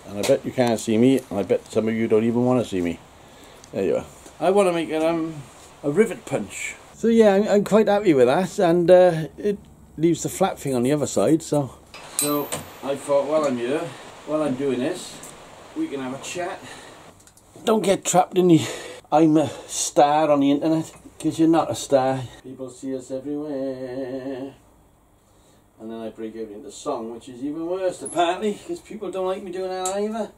And I bet you can't see me, and I bet some of you don't even want to see me. There you are. I want to make it a rivet punch. So yeah, I'm quite happy with that, and it leaves the flat thing on the other side, so I thought while I'm here, while I'm doing this, we can have a chat. Don't get trapped in the I'm a star on the internet, because you're not a star. People see us everywhere. And then I break out into song, which is even worse apparently, because people don't like me doing that either.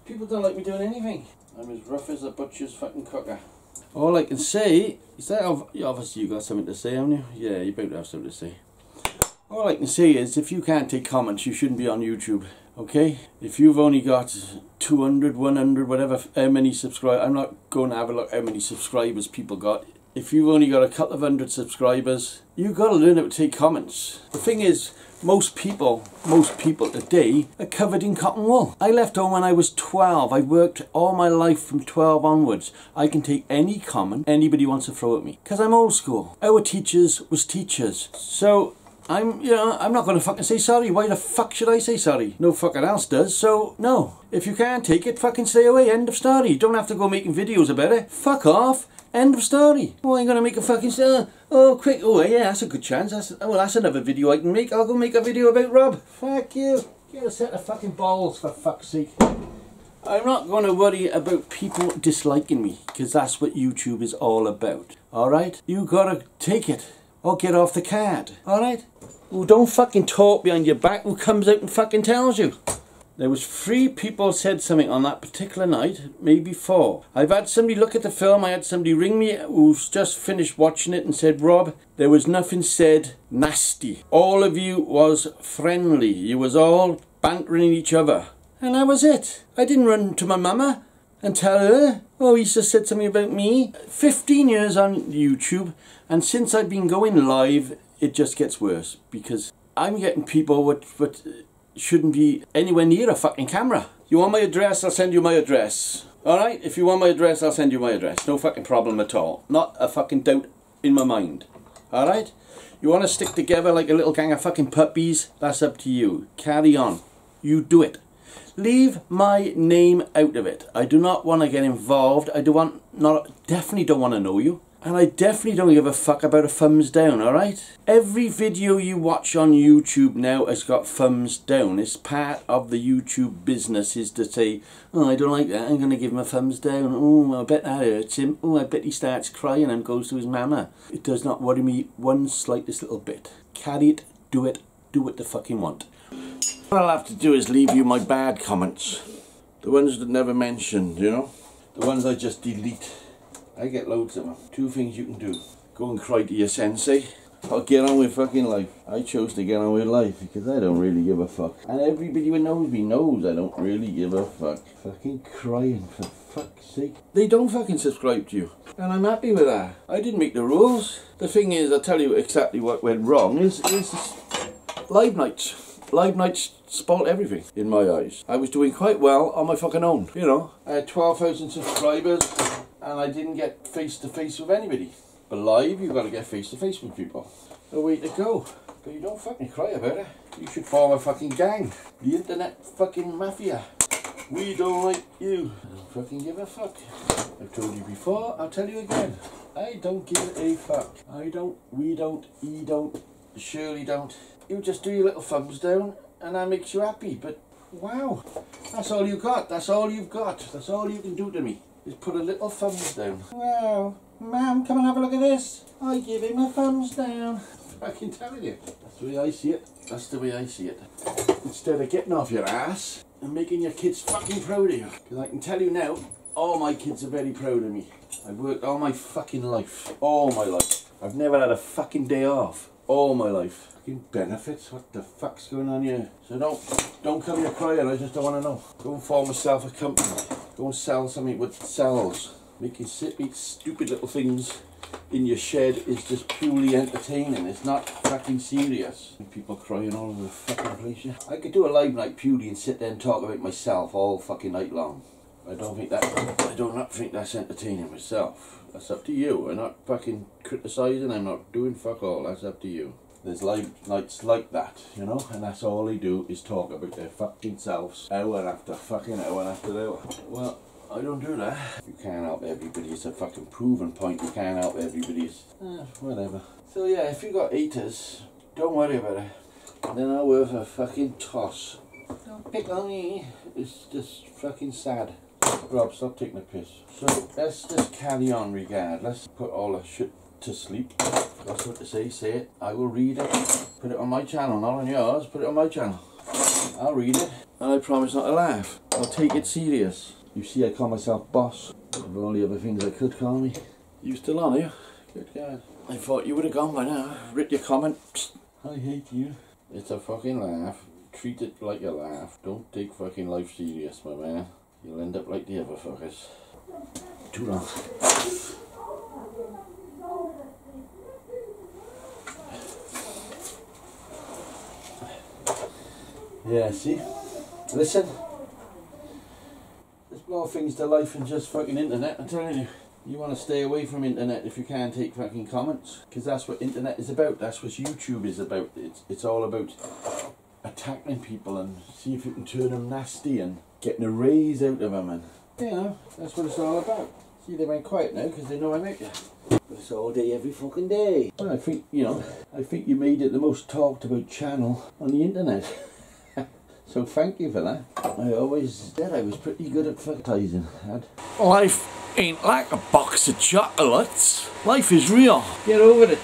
People don't like me doing anything. I'm as rough as a butcher's fucking cooker. All I can say is that obviously you got something to say, haven't you? Yeah, you better have something to say. All I can say is if you can't take comments, you shouldn't be on YouTube. Okay? If you've only got 200, 100, whatever, how many subscribers, I'm not going to have a look how many subscribers people got. If you've only got a couple of hundred subscribers, you've got to learn how to take comments. The thing is, most people today are covered in cotton wool. I left home when I was 12. I worked all my life from 12 onwards. I can take any comment anybody wants to throw at me, because I'm old school. Our teachers was teachers. So I'm not going to fucking say sorry. Why the fuck should I say sorry? No fucking else does, so no. If you can't take it, fucking stay away. End of story. You don't have to go making videos about it. Fuck off. End of story. Oh, I'm going to make a fucking quick. Oh, yeah, that's a good chance. That's another video I can make. I'll go make a video about Rob. Fuck you. Get a set of fucking balls, for fuck's sake. I'm not going to worry about people disliking me, because that's what YouTube is all about. Alright? You got to take it, or get off the card. Alright? Well, don't fucking talk behind your back. Who comes out and fucking tells you? There was 3 people said something on that particular night, maybe 4. I've had somebody look at the film, I had somebody ring me who's just finished watching it and said, Rob, there was nothing said nasty. All of you was friendly. You was all bantering each other. And that was it. I didn't run to my mama and tell her, oh, he just said something about me. 15 years on YouTube, and since I've been going live, it just gets worse, because I'm getting people what shouldn't be anywhere near a fucking camera. You want my address, I'll send you my address. Alright? If you want my address, I'll send you my address. No fucking problem at all. Not a fucking doubt in my mind. Alright? You want to stick together like a little gang of fucking puppies? That's up to you. Carry on. You do it. Leave my name out of it. I do not want to get involved. Definitely don't want to know you. And I definitely don't give a fuck about a thumbs down, alright? Every video you watch on YouTube now has got thumbs down. It's part of the YouTube business is to say, oh, I don't like that, I'm going to give him a thumbs down. Oh, I bet that hurts him. Oh, I bet he starts crying and goes to his mama. It does not worry me one slightest little bit. Carry it, do what the fucking want. What I'll have to do is leave you my bad comments. The ones that never mentioned, you know? The ones I just delete. I get loads of them. 2 things you can do. Go and cry to your sensei, or get on with fucking life. I chose to get on with life because I don't really give a fuck. And everybody who knows me knows I don't really give a fuck. Fucking crying, for fuck's sake. They don't fucking subscribe to you. And I'm happy with that. I didn't make the rules. The thing is, I'll tell you exactly what went wrong, is live nights. Live nights spoilt everything, in my eyes. I was doing quite well on my fucking own. You know, I had 12,000 subscribers, and I didn't get face to face with anybody. But live, you've got to get face to face with people. The way to go. But you don't fucking cry about it. You should form a fucking gang. The internet fucking mafia. We don't like you. I don't fucking give a fuck. I've told you before, I'll tell you again. I don't give a fuck. I don't, we don't, he don't, Shirley don't. You just do your little thumbs down, and that makes you happy. But wow, that's all you got. That's all you've got. That's all you can do to me. Is put a little thumbs down. Wow, ma'am, come and have a look at this. I give him a thumbs down. I can tell you. That's the way I see it. That's the way I see it. Instead of getting off your ass and making your kids fucking proud of you. Because I can tell you now, all my kids are very proud of me. I've worked all my fucking life. All my life. I've never had a fucking day off. All my life. Fucking benefits? What the fuck's going on here? So don't come here crying, I just don't want to know. Go and form myself a company. Go and sell something with sells. Making stupid little things in your shed is just purely entertaining. It's not fucking serious. People crying all over the fucking place. Yeah. I could do a live night purely and sit there and talk about myself all fucking night long. I do not think that's entertaining myself. That's up to you. I'm not fucking criticising, I'm not doing fuck all, that's up to you. There's live nights like that, you know, and that's all they do is talk about their fucking selves hour after fucking hour after hour. Well, I don't do that. You can't help everybody. It's a fucking proven point. You can't help everybody. Whatever. So yeah, if you got haters, don't worry about it. They're not worth a fucking toss. Don't pick on me. It's just fucking sad. Rob, stop taking a piss. So let's just carry on regardless. Put all the shit to sleep. That's what to say it. I will read it. Put it on my channel, not on yours. Put it on my channel. I'll read it. And I promise not to laugh. I'll take it serious. You see, I call myself boss. Of all the other things I could call me. You still on here? Good God. I thought you would have gone by now. Writ your comment. Psst. I hate you. It's a fucking laugh. Treat it like a laugh. Don't take fucking life serious, my man. You'll end up like the other fuckers. Too long. Yeah, see? Listen. There's more things to life than just fucking internet, I'm telling you. You want to stay away from internet if you can't take fucking comments. Because that's what internet is about. That's what YouTube is about. It's all about attacking people and see if you can turn them nasty and getting a raise out of them. And, you know, that's what it's all about. See, they went quiet now because they know I'm out there. But it's all day, every fucking day. Well, I think, you know, I think you made it the most talked about channel on the internet. So thank you for that. I always said I was pretty good at advertising. Life ain't like a box of chocolates. Life is real. Get over it.